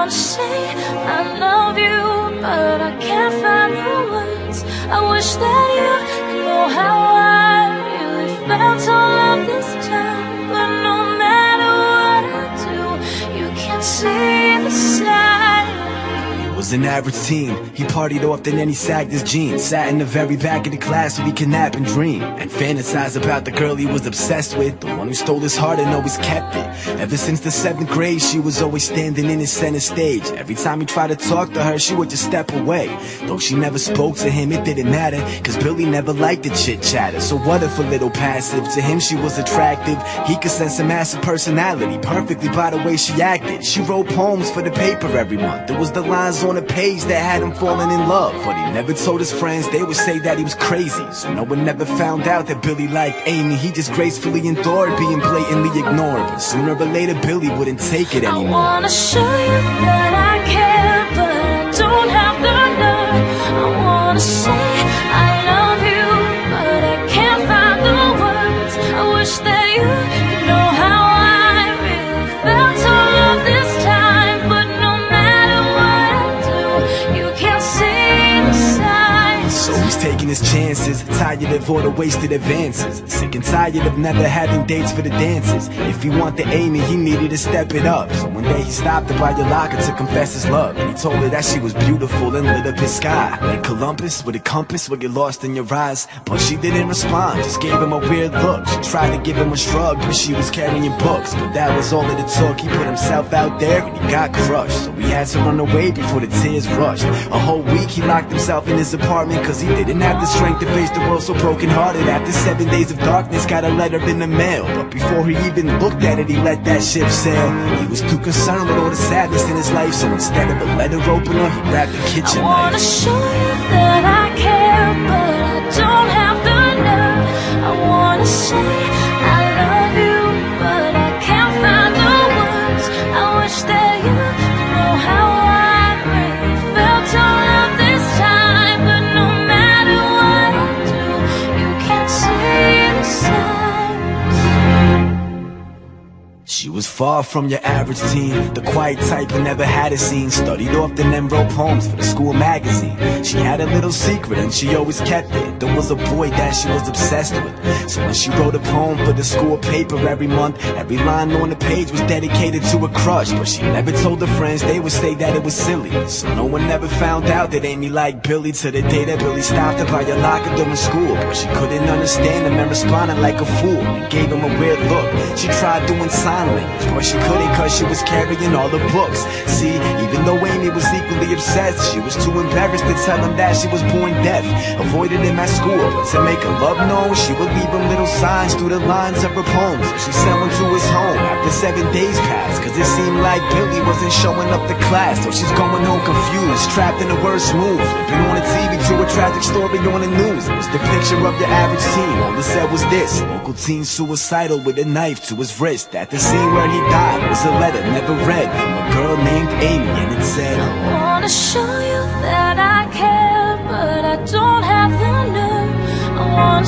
wanna say I love you, but I can't find the words. I wish that you could know how I really felt all of this time. But no matter what I do, you can't see the sign. Was an average teen. He partied often and he sagged his jeans. Sat in the very back of the class so he could nap and dream and fantasize about the girl he was obsessed with, the one who stole his heart and always kept it. Ever since the 7th grade, she was always standing in his center stage. Every time he tried to talk to her, she would just step away. Though she never spoke to him, it didn't matter, cause Billy never liked the chit-chatter. So what if a little passive? To him she was attractive. He could sense a massive personality perfectly by the way she acted. She wrote poems for the paper every month. There was the lines on the page that had him falling in love, but he never told his friends. They would say that he was crazy, so no one never found out that Billy liked Amy. He just gracefully endured being blatantly ignored, but sooner or later Billy wouldn't take it anymore. I wanna show you that I care, but I don't have the nerve. I wanna say I love you, but I can't find the words. I wish that you could know how I really felt all of this time. But no matter what I do, you can't see the signs. So he's taking his chances, tired of all the wasted advances, sick and tired of never having dates for the dances. If he wanted Amy, he needed to step it up. So one day he stopped her by your locker to confess his love, and he told her that she was beautiful and lit up his sky like Columbus with a compass will get lost in your eyes. But she didn't respond, just gave him a weird look. She tried to give him a shrug, but she was carrying books. But that was all that it took. He put himself out there and he got crushed, so he had to run away before the tears rushed. A whole week he locked himself in his apartment, cause he didn't have the strength to face the world so broken hearted. After 7 days of darkness, got a letter in the mail, but before he even looked at it, he let that ship sail. He was too concerned with all the sadness in his life, so instead of a letter opener, he grabbed a kitchen knife. I wanna show you that I care, but I don't have the nerve. I wanna say I love you, but I can't find the words. I wish that you could know how I really felt all of this time. But no matter what I do, you can't see the signs. She was far from your average teen, the quiet type who never had a scene. Studied often and wrote poems for the school magazine. She had a little secret and she always kept it. There was a boy that she was obsessed with, so when she wrote a poem for the school paper every month, every line on the page was dedicated to a crush. But she never told her friends, they would say that it was silly, so no one ever found out that Amy liked Billy, till the day that Billy stopped her by your locker during school. But she couldn't understand him and responded like a fool and gave him a weird look. She tried doing sign language, but she couldn't cause she was carrying all the books. See, even though Amy was equally obsessed, she was too embarrassed to tell him that she was born deaf. Avoided him at school, but to make her love known, she would leave him little signs through the lines of her poems. So she sent one to his home after 7 days passed, cause it seemed like Billy wasn't showing up to class. So she's going home confused, trapped in the worst mood. Flipping on the TV through a tragic story on the news. It was the picture of your average teen. All it said was this: local teen suicidal with a knife to his wrist. At the scene where he died was a letter never read from a girl named Amy, and it said, I wanna show you that I care, but I don't have the nerve. I wanna